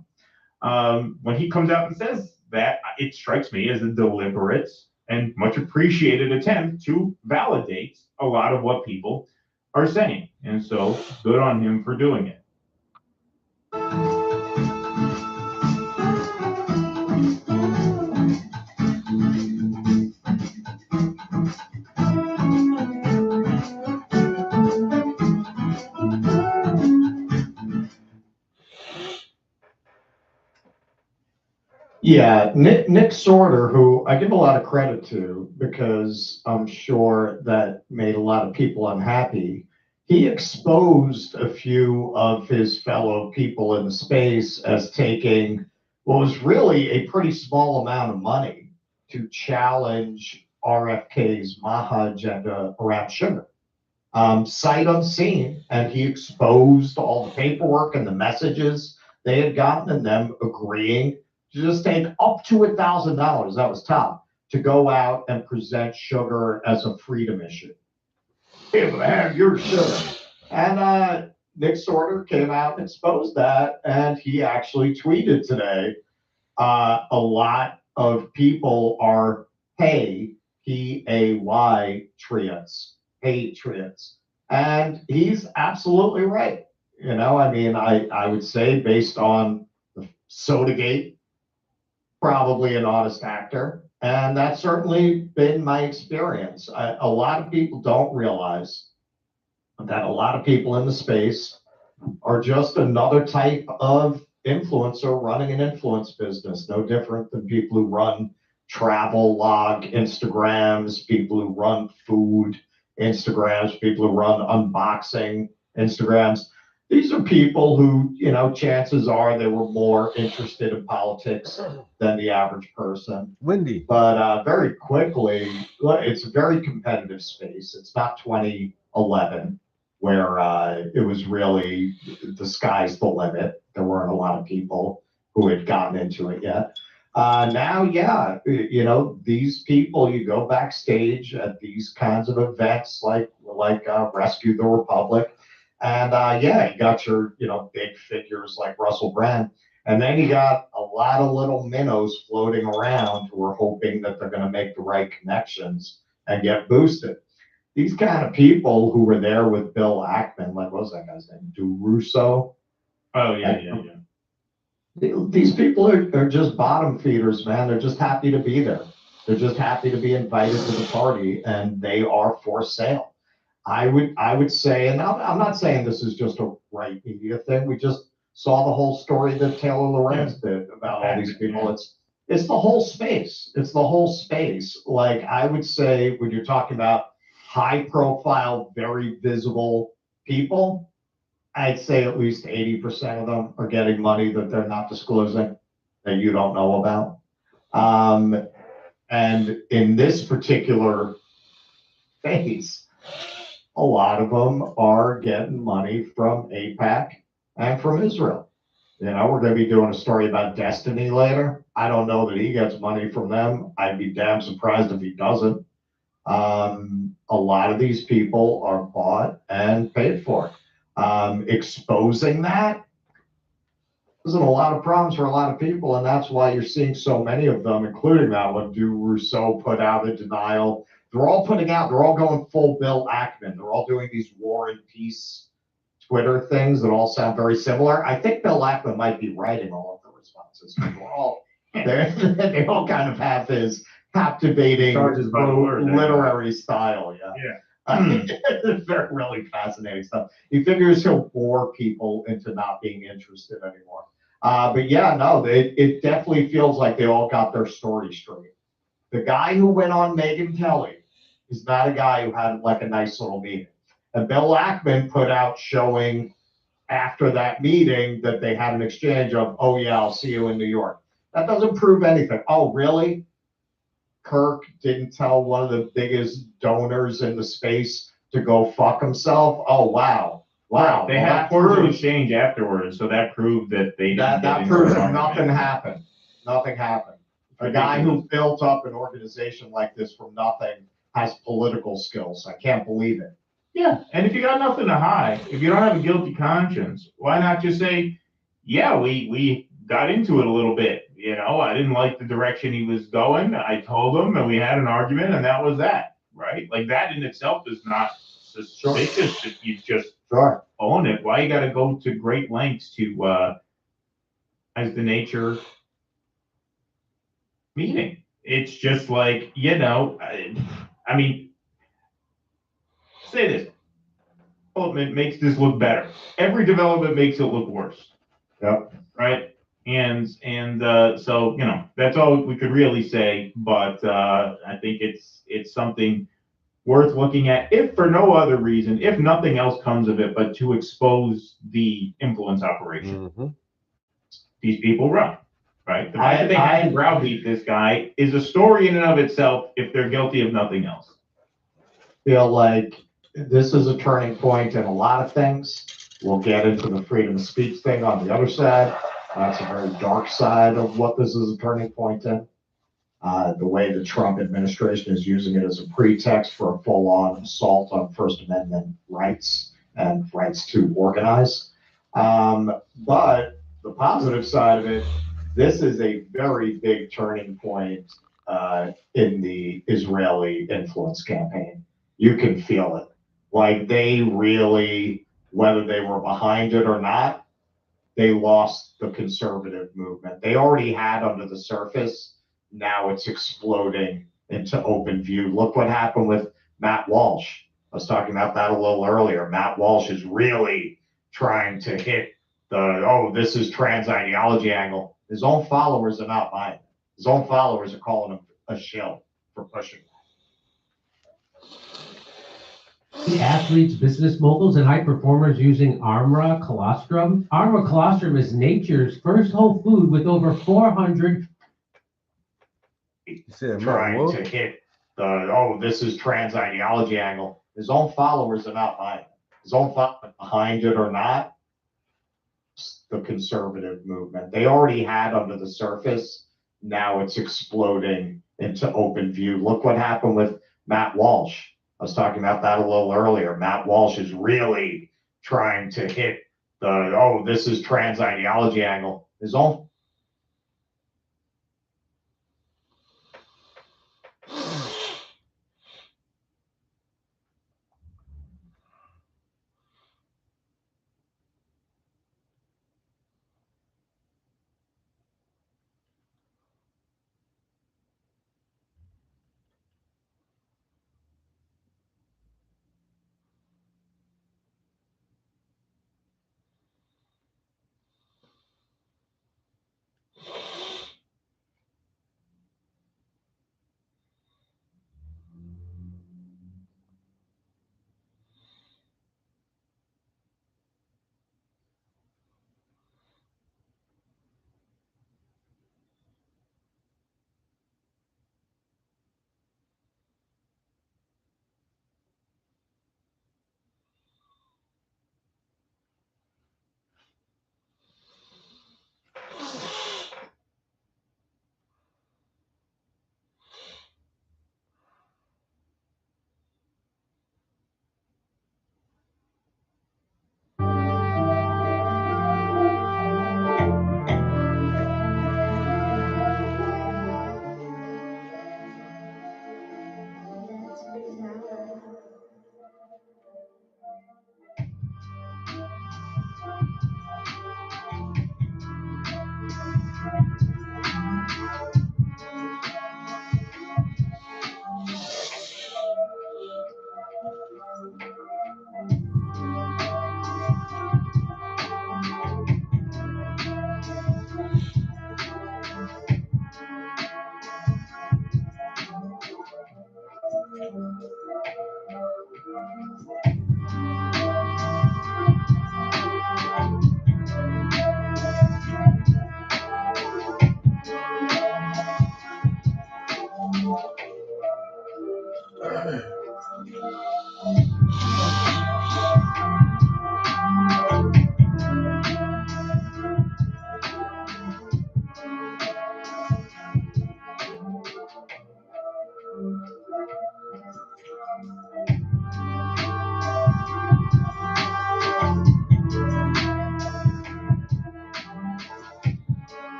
When he comes out and says that, it strikes me as a deliberate and much appreciated attempt to validate a lot of what people are saying. And so good on him for doing it. Yeah, Nick Sorter, who I give a lot of credit to because I'm sure that made a lot of people unhappy. He exposed a few of his fellow people in the space as taking what was really a pretty small amount of money to challenge RFK's Maha agenda around sugar. Sight unseen, and he exposed all the paperwork and the messages they had gotten and them agreeing to just take up to $1,000, that was top, to go out and present sugar as a freedom issue. Here, have your sugar. And Nick Sorter came out and exposed that, and he actually tweeted today, a lot of people are patriots. And he's absolutely right. I would say based on the Sodagate, probably an honest actor. And that's certainly been my experience. A lot of people don't realize that a lot of people in the space are just another type of influencer running an influence business, no different than people who run travel log Instagrams, people who run food Instagrams, people who run unboxing Instagrams. These are people who, chances are they were more interested in politics than the average person. Wendy. But very quickly, it's a very competitive space. It's not 2011 where it was really the sky's the limit. There weren't a lot of people who had gotten into it yet. Now, these people, you go backstage at these kinds of events like Rescue the Republic. And you got your, big figures like Russell Brand. And then you got a lot of little minnows floating around who are hoping that they're going to make the right connections and get boosted. These kind of people who were there with Bill Ackman, like, what was that guy's name? DeRusso? Oh, yeah. These people are just bottom feeders, man. They're just happy to be there. They're just happy to be invited to the party, and they are for sale. I would say, and I'm not saying this is just a right media thing. We just saw the whole story that Taylor Lorenz did about all these people. It's the whole space. It's the whole space. Like, I would say when you're talking about high profile, very visible people, I'd say at least 80% of them are getting money that they're not disclosing, that you don't know about. And in this particular phase, a lot of them are getting money from AIPAC and from Israel. You know, we're going to be doing a story about Destiny later. I don't know that he gets money from them. I'd be damn surprised if he doesn't. A lot of these people are bought and paid for. Exposing that isn't a lot of problems for a lot of people, and that's why you're seeing so many of them, including that one, Du Rousseau put out a denial. They're all going full Bill Ackman. They're all doing these war and peace Twitter things that all sound very similar. I think Bill Ackman might be writing all of the responses. They all kind of have his captivating literary style. They're really fascinating stuff. He figures he'll bore people into not being interested anymore. But yeah, no, it definitely feels like they all got their story straight. The guy who went on Megyn Kelly is not a guy who had like a nice little meeting. And Bill Ackman put out showing after that meeting that they had an exchange of, oh yeah, I'll see you in New York. That doesn't prove anything. Oh, really? Kirk didn't tell one of the biggest donors in the space to go fuck himself? Oh, wow. Wow. They had a cordial exchange afterwards, so that proved that they didn't. That proves that nothing happened. Nothing happened. A guy who built up an organization like this from nothing has political skills. I can't believe it. Yeah, and if you got nothing to hide, if you don't have a guilty conscience, why not just say, yeah, we got into it a little bit. You know, I didn't like the direction he was going. I told him, and we had an argument, and that was that, right? Like that in itself is not suspicious if you just own it. Why you got to go to great lengths to, as the nature meeting? It's just like, you know, I mean, say this. Development makes this look better. Every development makes it look worse. Yep. Right? And so, you know, that's all we could really say. But I think it's something worth looking at, if for no other reason, if nothing else comes of it, but to expose the influence operation these people run. Right? The fact that they had to browbeat this guy is a story in and of itself if they're guilty of nothing else. Feel like this is a turning point in a lot of things. We'll get into the freedom of speech thing on the other side. That's a very dark side of what this is a turning point in. The way the Trump administration is using it as a pretext for a full-on assault on First Amendment rights and rights to organize. But the positive side of it, this is a very big turning point in the Israeli influence campaign. You can feel it. Like they really, whether they were behind it or not, they lost the conservative movement. They already had under the surface. Now it's exploding into open view. Look what happened with Matt Walsh. I was talking about that a little earlier. Matt Walsh is really trying to hit the, oh, this is trans ideology angle. His own followers are not buying it. His own followers are calling him a shill for pushing it. Athletes, business moguls, and high performers using Armra colostrum. Armra colostrum is nature's first whole food with over 400. Trying to hit the, oh, this is trans ideology angle. His own followers are not buying it. His own followers behind it or not, the conservative movement. They already had under the surface. Now it's exploding into open view. Look what happened with Matt Walsh. I was talking about that a little earlier. Matt Walsh is really trying to hit the, oh, this is trans ideology angle. His own.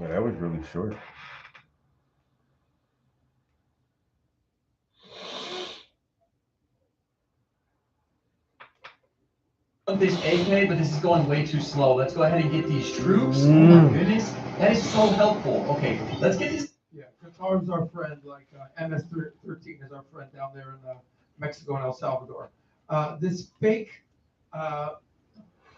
Yeah, that was really short. This AK, but this is going way too slow. Let's go ahead and get these troops. Oh my goodness, that is so helpful. Okay, let's get these. Yeah, Qatar's our friend, like MS-13 is our friend down there in Mexico and El Salvador. This fake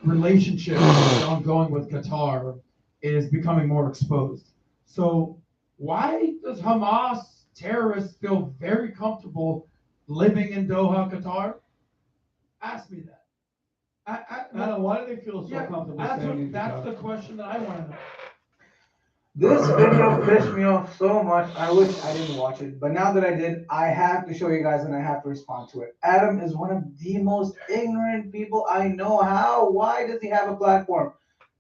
relationship that's ongoing with Qatar is becoming more exposed. So why does Hamas terrorists feel very comfortable living in Doha, Qatar? Ask me that. Adam, why do they feel so comfortable saying That's the question that I want to know. This video pissed me off so much. I wish I didn't watch it, but now that I did, I have to show you guys and I have to respond to it. Adam is one of the most ignorant people I know. How? Why does he have a platform?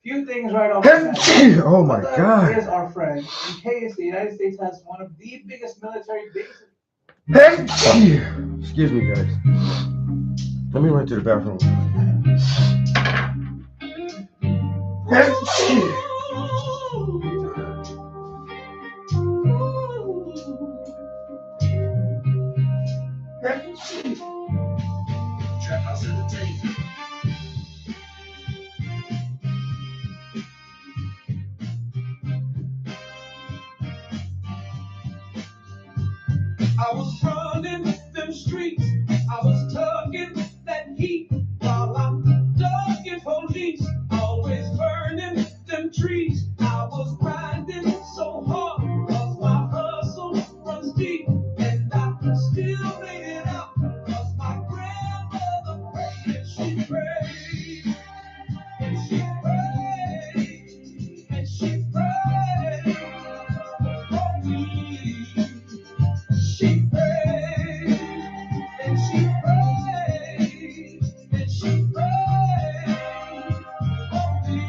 Few things right off the bat. Oh my God. He is our friend. In case the United States has one of the biggest military bases. Excuse me, guys. Let me run to the bathroom. Trap House Entertainment. I was running them streets. I was tugging that heat while I'm ducking police. Always burning them trees. I was grinding so hard 'cause my hustle runs deep. And I still made it out 'cause my grandmother prayed and she prayed. And she prayed. And she prayed for me. She prayed, and she prayed, and she prayed for me.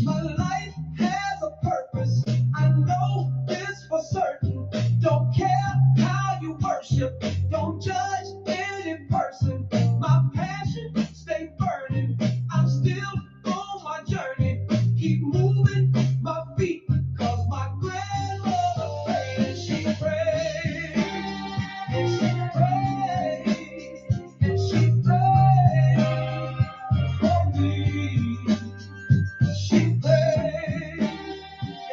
My life has a purpose, I know this for certain. Don't care how you worship, don't judge any person. My passion stay burning, I'm still on my journey. Keep moving my feet, 'cause my grandmother prayed and she prayed, and she prayed, and she prayed for me. She prayed,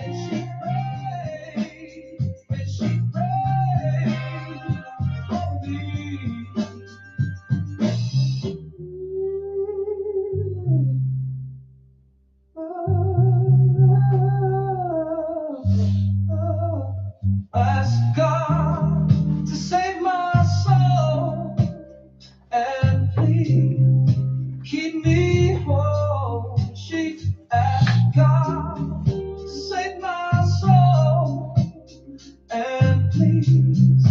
and she prayed, and she prayed for me. Ask God to save my soul and please keep me whole. She asked God to save my soul and please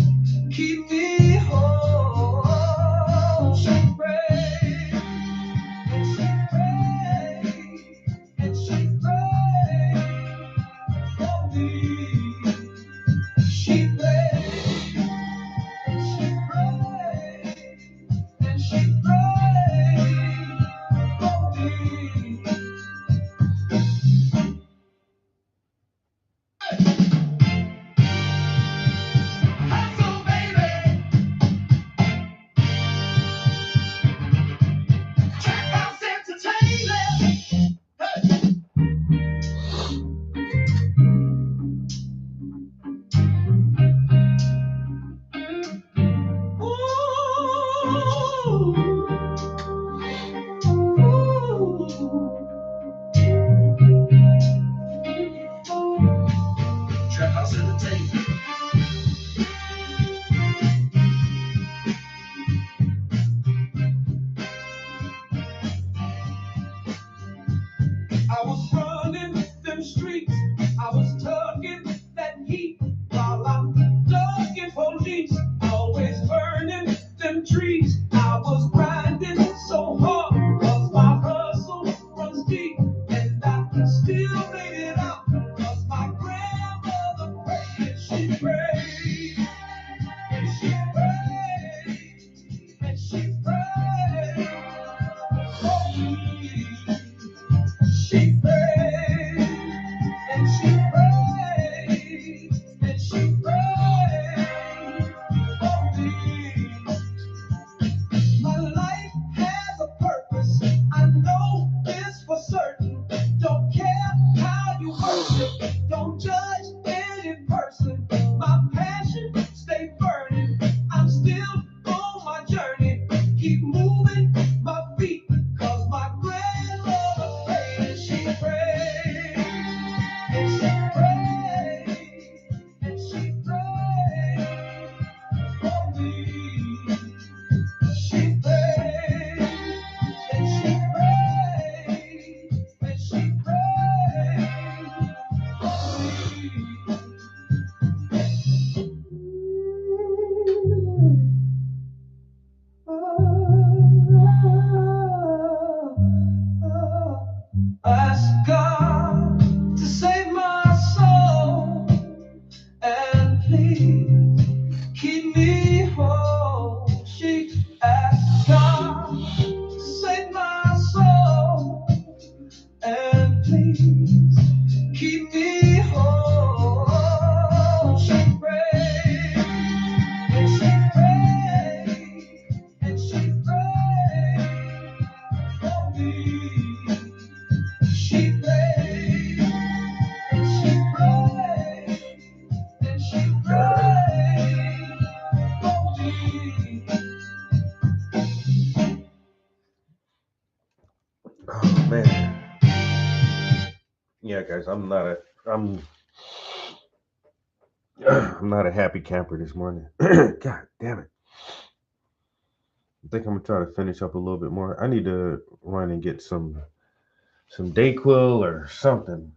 keep me whole. She prayed and she prayed and she prayed for me. She prayed and she prayed and she prayed for me. Hustle, baby. Trap House Entertainment. Hey. Trap House Entertainment. I was running them streets. I was tugging that heat while I'm ducking police. Always burning them trees. I was grinding so hard 'cause my hustle runs deep. And I still made it out 'cause my grandmother prayed and she prayed. And she prayed. And she prayed for me. She prayed. Ask God to save my soul, and please keep me whole. She prayed, and she prayed, and she prayed for me. She prayed, and she prayed, and she prayed for me. Oh man. Yeah, guys, I'm I'm not a happy camper this morning. God damn it. I think I'm gonna try to finish up a little bit more. I need to run and get some Dayquil or something.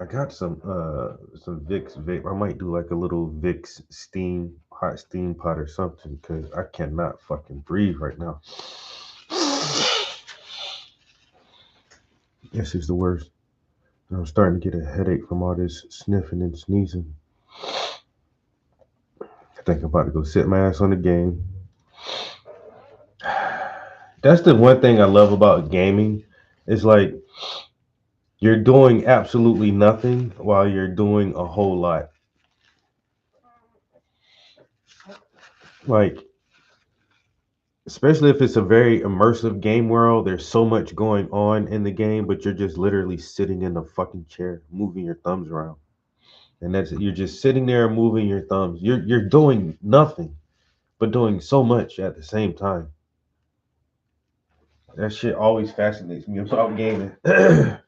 I got some Vicks vape. I might do like a little Vicks hot steam pot or something, because I cannot fucking breathe right now. This is the worst. I'm starting to get a headache from all this sniffing and sneezing. I think I'm about to go sit my ass on the game. That's the one thing I love about gaming. Is like you're doing absolutely nothing while you're doing a whole lot. Like, especially if it's a very immersive game world, there's so much going on in the game, but you're just literally sitting in a fucking chair, moving your thumbs around. And that's it. You're just sitting there moving your thumbs. You're doing nothing, but doing so much at the same time. That shit always fascinates me about gaming. And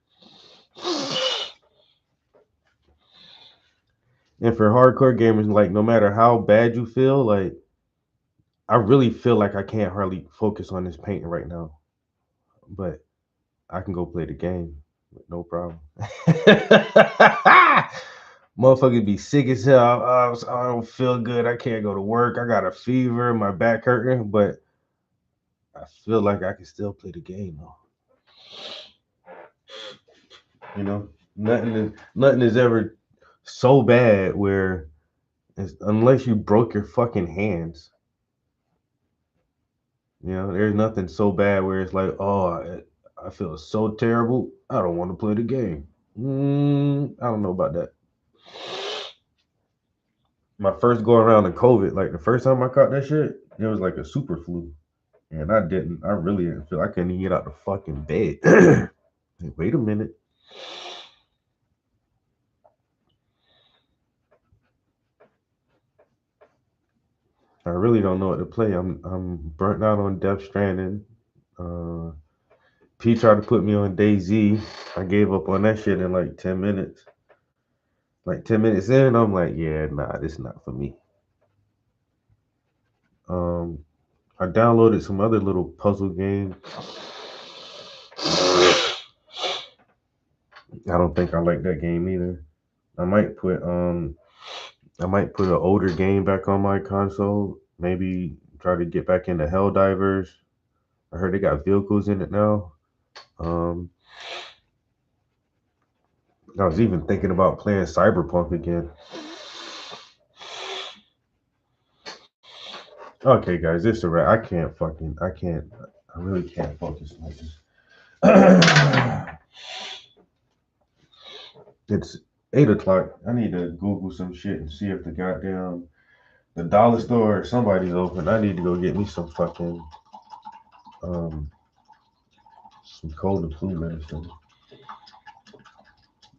for hardcore gamers, like no matter how bad you feel, like I really feel like I can't hardly focus on this painting right now. But I can go play the game with no problem. Motherfucker be sick as hell. I don't feel good. I can't go to work. I got a fever. My back hurting, but I feel like I can still play the game though. You know, nothing is ever so bad where unless you broke your fucking hands. You know, there's nothing so bad where it's like, oh, I feel so terrible. I don't want to play the game. I don't know about that. My first go around in COVID, like the first time I caught that shit, it was like a super flu. And I really didn't feel, I couldn't even get out the fucking bed. Like, wait a minute. I really don't know what to play. I'm burnt out on Death Stranding. P tried to put me on DayZ. I gave up on that shit in like 10 minutes. Like 10 minutes in, I'm like, yeah, nah, this is not for me. I downloaded some other little puzzle games. I don't think I like that game either. I might put an older game back on my console. Maybe try to get back into Helldivers. I heard they got vehicles in it now. I was even thinking about playing Cyberpunk again. Okay, guys, it's a wrap. I really can't focus like this. It's 8 o'clock. I need to Google some shit and see if the dollar store or somebody's open. I need to go get me some fucking some cold and flu medicine.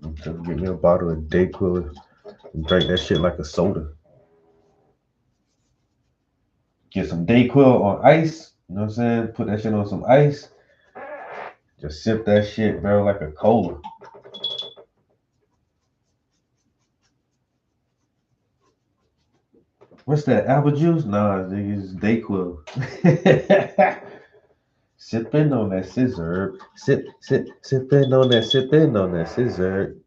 I'm trying to get me a bottle of Dayquil and drink that shit like a soda. Get some Dayquil on ice. You know what I'm saying? Put that shit on some ice. Just sip that shit, bro, like a cola. What's that? Apple juice? Nah, it's Dayquil. Sipping on that scissor. Sipping on that scissor.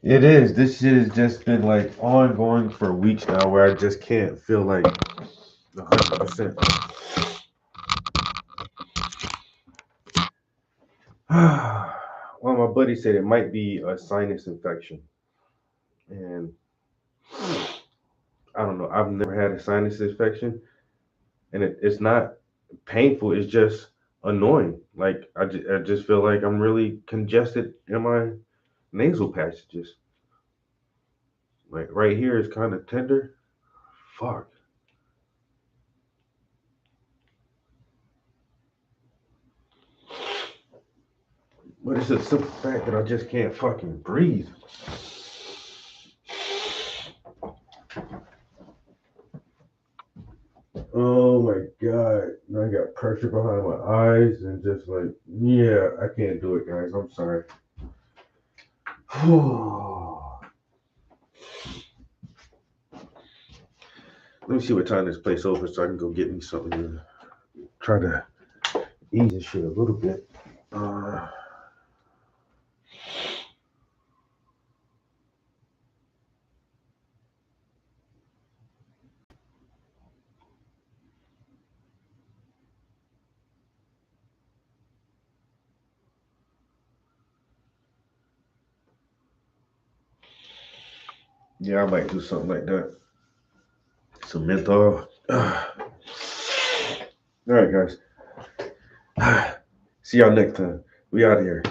It is. This shit has just been like ongoing for weeks now where I just can't feel like 100%. What am I buddy said it might be a sinus infection, and I don't know. I've never had a sinus infection, and it's not painful. It's just annoying. Like I just feel like I'm really congested in my nasal passages. Like right here is kind of tender. Fuck. But it's a simple fact that I just can't fucking breathe. Oh my God. Now I got pressure behind my eyes and just like, yeah, I can't do it, guys. I'm sorry. Let me see what time this place opens so I can go get me something to try to ease this shit a little bit. Yeah, I might do something like that. Some menthol. All right, guys. See y'all next time. We out of here.